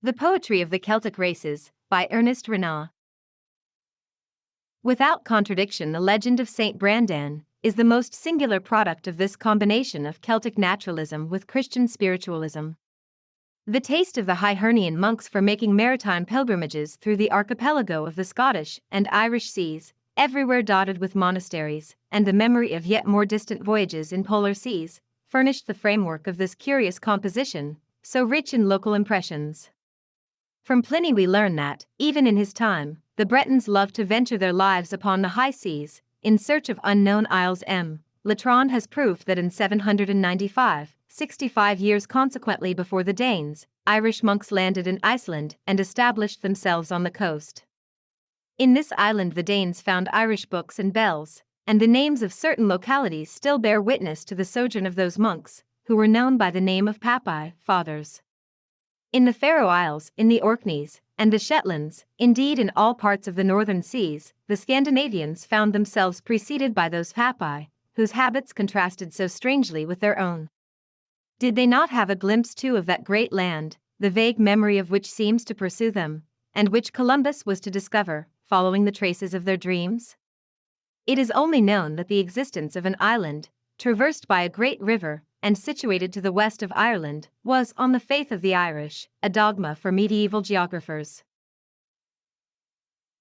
The Poetry of the Celtic Races, by Ernest Renan. Without contradiction, the legend of Saint Brandan is the most singular product of this combination of Celtic naturalism with Christian spiritualism. The taste of the Hibernian monks for making maritime pilgrimages through the archipelago of the Scottish and Irish seas, everywhere dotted with monasteries, and the memory of yet more distant voyages in polar seas, furnished the framework of this curious composition, so rich in local impressions. From Pliny we learn that, even in his time, the Bretons loved to venture their lives upon the high seas, in search of unknown isles. Latran has proved that in 795, 65 years consequently before the Danes, Irish monks landed in Iceland and established themselves on the coast. In this island the Danes found Irish books and bells, and the names of certain localities still bear witness to the sojourn of those monks, who were known by the name of Papai, Fathers. In the Faroe Isles, in the Orkneys, and the Shetlands, indeed in all parts of the northern seas, the Scandinavians found themselves preceded by those Papai, whose habits contrasted so strangely with their own. Did they not have a glimpse too of that great land, the vague memory of which seems to pursue them, and which Columbus was to discover, following the traces of their dreams? It is only known that the existence of an island, traversed by a great river, and situated to the west of Ireland, was, on the faith of the Irish, a dogma for medieval geographers.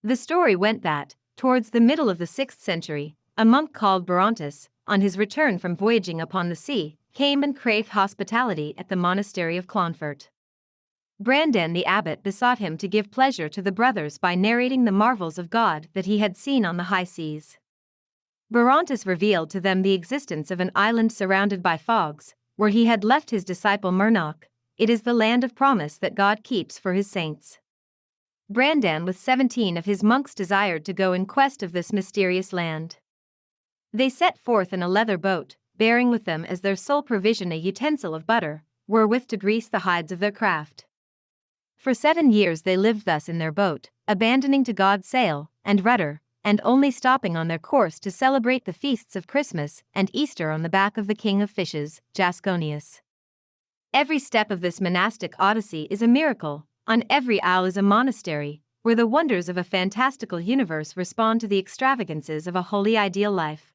The story went that, towards the middle of the 6th century, a monk called Barontis, on his return from voyaging upon the sea, came and craved hospitality at the monastery of Clonfert. Brandan the abbot besought him to give pleasure to the brothers by narrating the marvels of God that he had seen on the high seas. Barontis revealed to them the existence of an island surrounded by fogs, where he had left his disciple Murnoch. It is the land of promise that God keeps for his saints. Brandan with 17 of his monks desired to go in quest of this mysterious land. They set forth in a leather boat, bearing with them as their sole provision a utensil of butter, wherewith to grease the hides of their craft. For 7 years they lived thus in their boat, abandoning to God sail and rudder, and only stopping on their course to celebrate the feasts of Christmas and Easter on the back of the King of Fishes, Jasconius. Every step of this monastic odyssey is a miracle, on every isle is a monastery, where the wonders of a fantastical universe respond to the extravagances of a holy ideal life.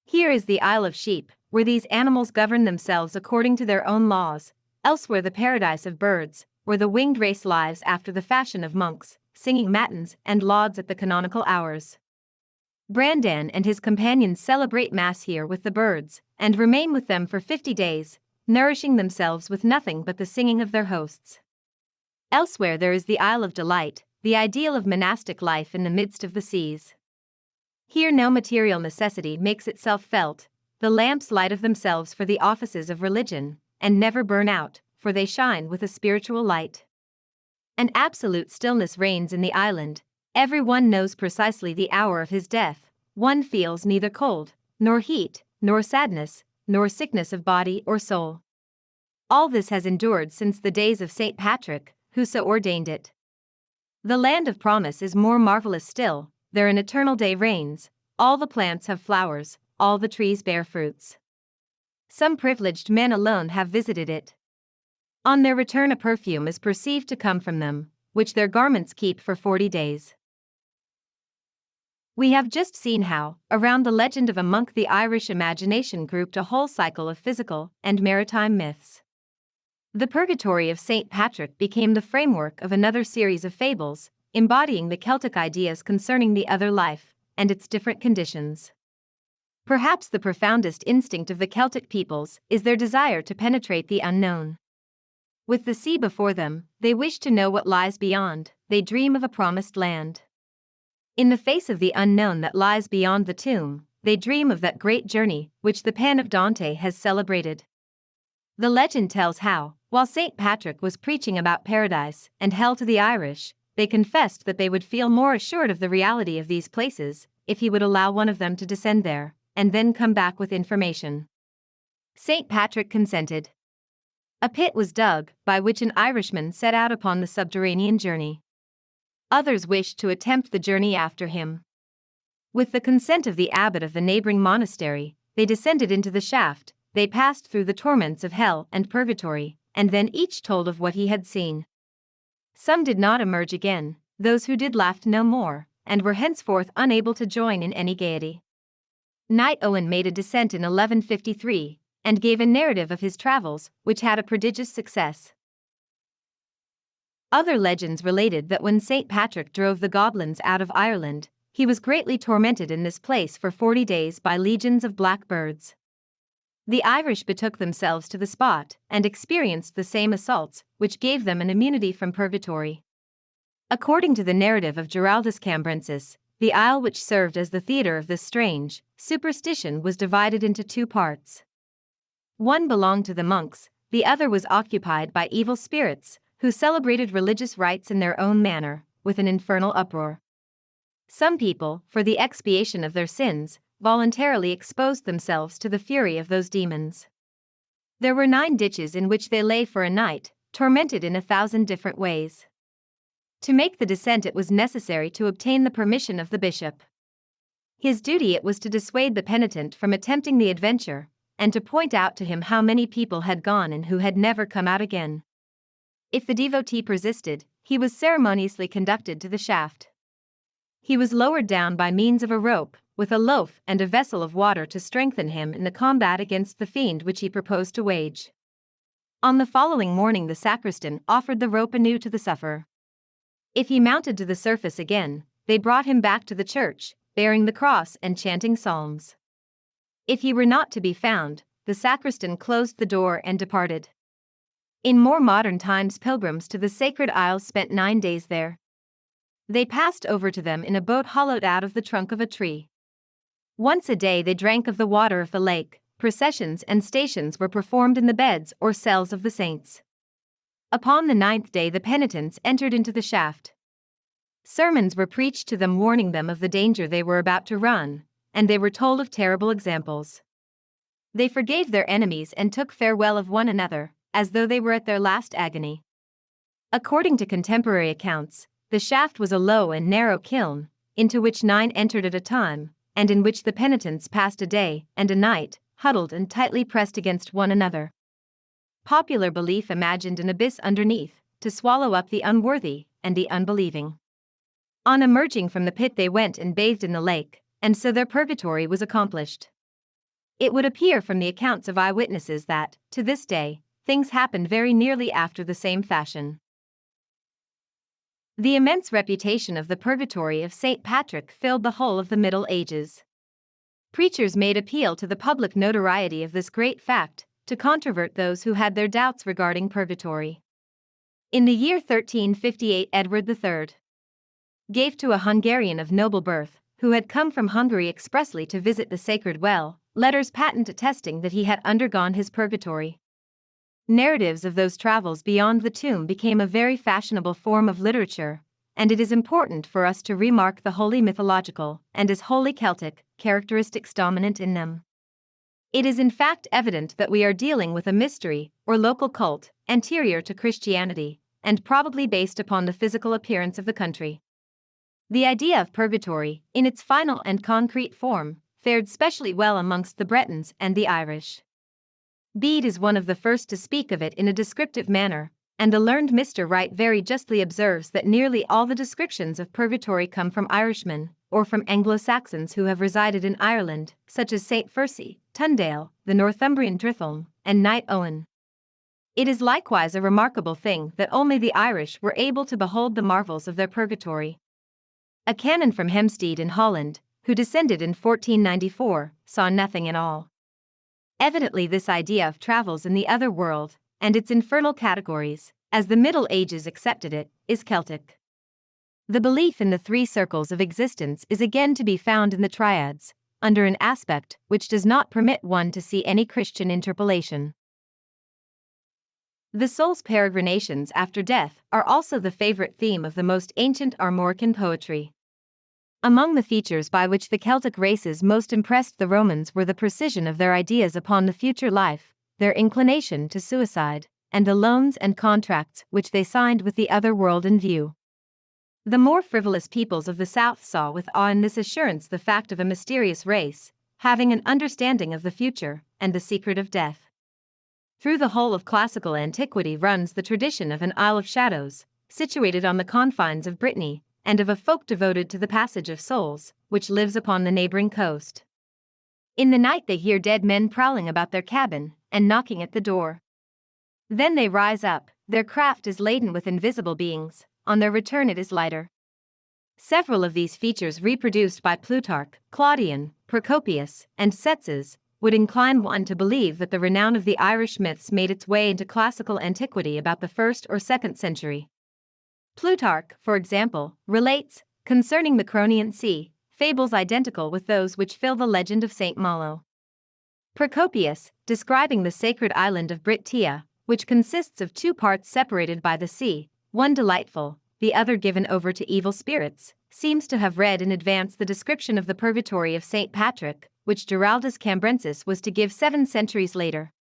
Here is the Isle of Sheep, where these animals govern themselves according to their own laws, elsewhere the paradise of birds, where the winged race lives after the fashion of monks, singing matins and lauds at the canonical hours. Brandan and his companions celebrate Mass here with the birds, and remain with them for 50 days, nourishing themselves with nothing but the singing of their hosts. Elsewhere there is the Isle of Delight, the ideal of monastic life in the midst of the seas. Here no material necessity makes itself felt, the lamps light of themselves for the offices of religion, and never burn out, for they shine with a spiritual light. An absolute stillness reigns in the island, every one knows precisely the hour of his death, one feels neither cold, nor heat, nor sadness, nor sickness of body or soul. All this has endured since the days of St. Patrick, who so ordained it. The land of promise is more marvelous still, there an eternal day reigns, all the plants have flowers, all the trees bear fruits. Some privileged men alone have visited it. On their return a perfume is perceived to come from them, which their garments keep for 40 days. We have just seen how, around the legend of a monk, the Irish imagination grouped a whole cycle of physical and maritime myths. The Purgatory of St. Patrick became the framework of another series of fables, embodying the Celtic ideas concerning the other life and its different conditions. Perhaps the profoundest instinct of the Celtic peoples is their desire to penetrate the unknown. With the sea before them, they wish to know what lies beyond, they dream of a promised land. In the face of the unknown that lies beyond the tomb, they dream of that great journey which the pen of Dante has celebrated. The legend tells how, while St. Patrick was preaching about paradise and hell to the Irish, they confessed that they would feel more assured of the reality of these places if he would allow one of them to descend there, and then come back with information. St. Patrick consented. A pit was dug, by which an Irishman set out upon the subterranean journey. Others wished to attempt the journey after him. With the consent of the abbot of the neighboring monastery, they descended into the shaft, they passed through the torments of hell and purgatory, and then each told of what he had seen. Some did not emerge again, those who did laughed no more, and were henceforth unable to join in any gaiety. Knight Owen made a descent in 1153, and gave a narrative of his travels, which had a prodigious success. Other legends related that when St. Patrick drove the goblins out of Ireland, he was greatly tormented in this place for 40 days by legions of black birds. The Irish betook themselves to the spot and experienced the same assaults, which gave them an immunity from purgatory. According to the narrative of Giraldus Cambrensis, the isle which served as the theatre of this strange superstition was divided into two parts. One belonged to the monks, the other was occupied by evil spirits, who celebrated religious rites in their own manner, with an infernal uproar. Some people, for the expiation of their sins, voluntarily exposed themselves to the fury of those demons. There were 9 ditches in which they lay for a night, tormented in 1,000 different ways. To make the descent it was necessary to obtain the permission of the bishop. His duty it was to dissuade the penitent from attempting the adventure, and to point out to him how many people had gone and who had never come out again. If the devotee persisted, he was ceremoniously conducted to the shaft. He was lowered down by means of a rope, with a loaf and a vessel of water to strengthen him in the combat against the fiend which he proposed to wage. On the following morning the sacristan offered the rope anew to the sufferer. If he mounted to the surface again, they brought him back to the church, bearing the cross and chanting psalms. If he were not to be found, the sacristan closed the door and departed. In more modern times pilgrims to the sacred isles spent 9 days there. They passed over to them in a boat hollowed out of the trunk of a tree. Once a day they drank of the water of the lake. Processions and stations were performed in the beds or cells of the saints. Upon the 9th day the penitents entered into the shaft. Sermons were preached to them warning them of the danger they were about to run, and they were told of terrible examples. They forgave their enemies and took farewell of one another, as though they were at their last agony. According to contemporary accounts, the shaft was a low and narrow kiln, into which 9 entered at a time, and in which the penitents passed a day and a night, huddled and tightly pressed against one another. Popular belief imagined an abyss underneath, to swallow up the unworthy and the unbelieving. On emerging from the pit they went and bathed in the lake, and so their purgatory was accomplished. It would appear from the accounts of eyewitnesses that, to this day, things happened very nearly after the same fashion. The immense reputation of the purgatory of St. Patrick filled the whole of the Middle Ages. Preachers made appeal to the public notoriety of this great fact, to controvert those who had their doubts regarding purgatory. In the year 1358 Edward III gave to a Hungarian of noble birth, who had come from Hungary expressly to visit the sacred well, letters patent attesting that he had undergone his purgatory. Narratives of those travels beyond the tomb became a very fashionable form of literature, and it is important for us to remark the wholly mythological, and as wholly Celtic, characteristics dominant in them. It is in fact evident that we are dealing with a mystery, or local cult, anterior to Christianity, and probably based upon the physical appearance of the country. The idea of purgatory, in its final and concrete form, fared specially well amongst the Bretons and the Irish. Bede is one of the first to speak of it in a descriptive manner, and the learned Mr. Wright very justly observes that nearly all the descriptions of purgatory come from Irishmen, or from Anglo-Saxons who have resided in Ireland, such as St. Fursey, Tundale, the Northumbrian Drithulm, and Knight Owen. It is likewise a remarkable thing that only the Irish were able to behold the marvels of their purgatory. A canon from Hempstead in Holland, who descended in 1494, saw nothing at all. Evidently this idea of travels in the other world, and its infernal categories, as the Middle Ages accepted it, is Celtic. The belief in the 3 circles of existence is again to be found in the triads, under an aspect which does not permit one to see any Christian interpolation. The soul's peregrinations after death are also the favorite theme of the most ancient Armorican poetry. Among the features by which the Celtic races most impressed the Romans were the precision of their ideas upon the future life, their inclination to suicide, and the loans and contracts which they signed with the other world in view. The more frivolous peoples of the South saw with awe in this assurance the fact of a mysterious race, having an understanding of the future, and the secret of death. Through the whole of classical antiquity runs the tradition of an Isle of Shadows, situated on the confines of Brittany, and of a folk devoted to the passage of souls, which lives upon the neighboring coast. In the night they hear dead men prowling about their cabin, and knocking at the door. Then they rise up, their craft is laden with invisible beings, on their return it is lighter. Several of these features reproduced by Plutarch, Claudian, Procopius, and Tzetzes, would incline one to believe that the renown of the Irish myths made its way into classical antiquity about the 1st or 2nd century. Plutarch, for example, relates, concerning the Cronian Sea, fables identical with those which fill the legend of St. Malo. Procopius, describing the sacred island of Brittia, which consists of 2 parts separated by the sea, one delightful, the other given over to evil spirits, seems to have read in advance the description of the purgatory of St. Patrick, which Giraldus Cambrensis was to give 7 centuries later.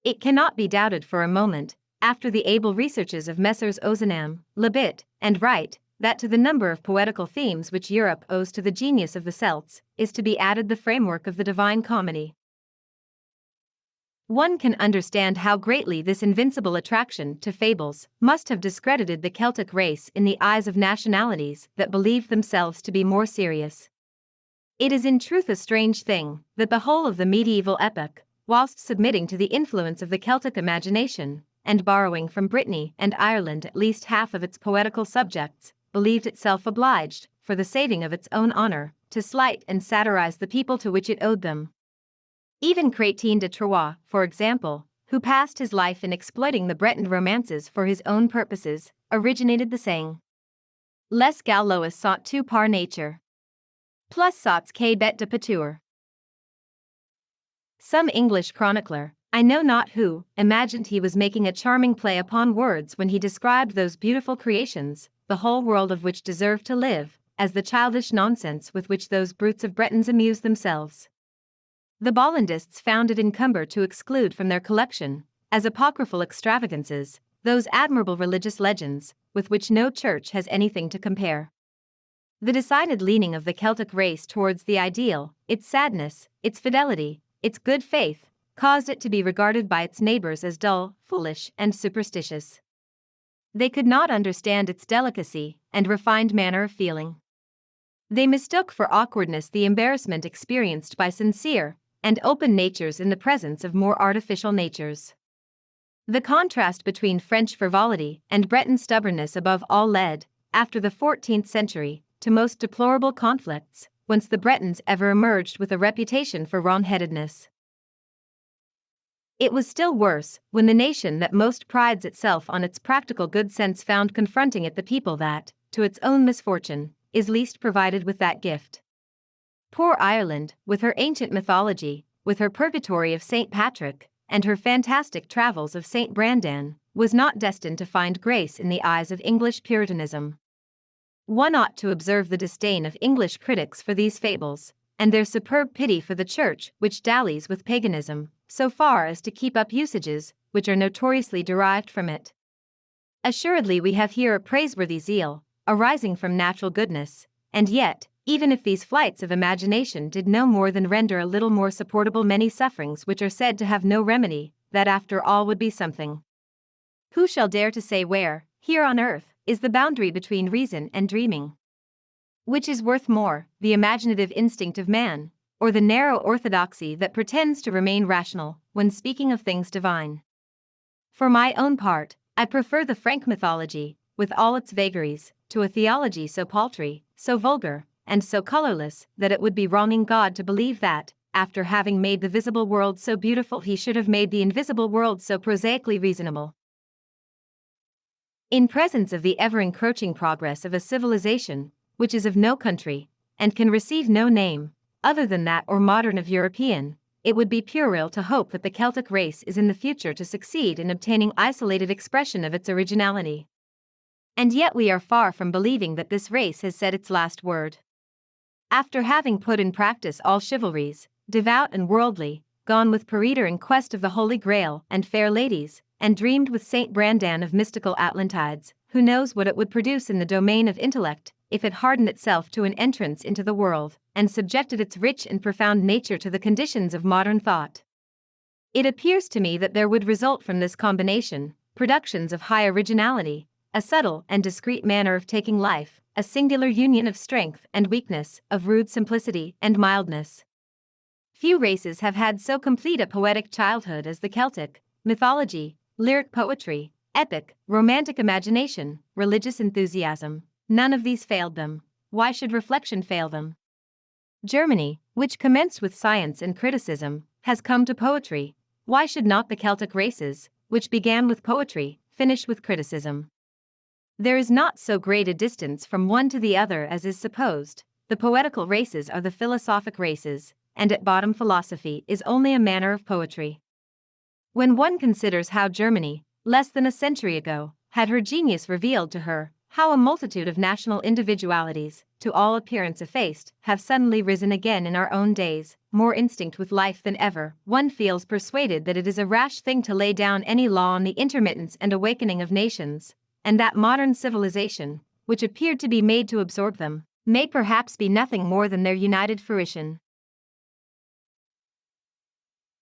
It cannot be doubted for a moment, after the able researches of Messrs. Ozanam, Lebbit, and Wright, that to the number of poetical themes which Europe owes to the genius of the Celts, is to be added the framework of the Divine Comedy. One can understand how greatly this invincible attraction to fables must have discredited the Celtic race in the eyes of nationalities that believed themselves to be more serious. It is in truth a strange thing that the whole of the medieval epoch, whilst submitting to the influence of the Celtic imagination, and borrowing from Brittany and Ireland at least half of its poetical subjects, believed itself obliged, for the saving of its own honor, to slight and satirize the people to which it owed them. Even Chrétien de Troyes, for example, who passed his life in exploiting the Breton romances for his own purposes, originated the saying, Les Gaulois sont tout par nature. Plus sots que bête de pâture. Some English chronicler, I know not who, imagined he was making a charming play upon words when he described those beautiful creations, the whole world of which deserved to live, as the childish nonsense with which those brutes of Bretons amuse themselves. The Bollandists found it in cumber to exclude from their collection, as apocryphal extravagances, those admirable religious legends, with which no church has anything to compare. The decided leaning of the Celtic race towards the ideal, its sadness, its fidelity, its good faith, caused it to be regarded by its neighbors as dull, foolish, and superstitious. They could not understand its delicacy and refined manner of feeling. They mistook for awkwardness the embarrassment experienced by sincere and open natures in the presence of more artificial natures. The contrast between French frivolity and Breton stubbornness above all led, after the 14th century, to most deplorable conflicts, whence the Bretons ever emerged with a reputation for wrong-headedness. It was still worse when the nation that most prides itself on its practical good sense found confronting it the people that, to its own misfortune, is least provided with that gift. Poor Ireland, with her ancient mythology, with her purgatory of St. Patrick, and her fantastic travels of St. Brandan, was not destined to find grace in the eyes of English Puritanism. One ought to observe the disdain of English critics for these fables, and their superb pity for the Church which dallies with paganism, so far as to keep up usages which are notoriously derived from it. Assuredly we have here a praiseworthy zeal, arising from natural goodness, and yet, even if these flights of imagination did no more than render a little more supportable many sufferings which are said to have no remedy, that after all would be something. Who shall dare to say where, here on earth, is the boundary between reason and dreaming? Which is worth more, the imaginative instinct of man, or the narrow orthodoxy that pretends to remain rational when speaking of things divine? For my own part, I prefer the frank mythology, with all its vagaries, to a theology so paltry, so vulgar, and so colorless that it would be wronging God to believe that, after having made the visible world so beautiful, he should have made the invisible world so prosaically reasonable. In presence of the ever-encroaching progress of a civilization, which is of no country, and can receive no name, other than that or modern of European, it would be puerile to hope that the Celtic race is in the future to succeed in obtaining isolated expression of its originality. And yet we are far from believing that this race has said its last word. After having put in practice all chivalries, devout and worldly, gone with Peredur in quest of the Holy Grail and fair ladies, and dreamed with St. Brandan of mystical Atlantides, who knows what it would produce in the domain of intellect, if it hardened itself to an entrance into the world, and subjected its rich and profound nature to the conditions of modern thought. It appears to me that there would result from this combination productions of high originality, a subtle and discreet manner of taking life, a singular union of strength and weakness, of rude simplicity and mildness. Few races have had so complete a poetic childhood as the Celtic. Mythology, lyric poetry, epic, romantic imagination, religious enthusiasm, none of these failed them. Why should reflection fail them? Germany, which commenced with science and criticism, has come to poetry. Why should not the Celtic races, which began with poetry, finish with criticism? There is not so great a distance from one to the other as is supposed. The poetical races are the philosophic races, and at bottom philosophy is only a manner of poetry. When one considers how Germany, less than a century ago, had her genius revealed to her, how a multitude of national individualities, to all appearance effaced, have suddenly risen again in our own days, more instinct with life than ever, one feels persuaded that it is a rash thing to lay down any law on the intermittence and awakening of nations, and that modern civilization, which appeared to be made to absorb them, may perhaps be nothing more than their united fruition.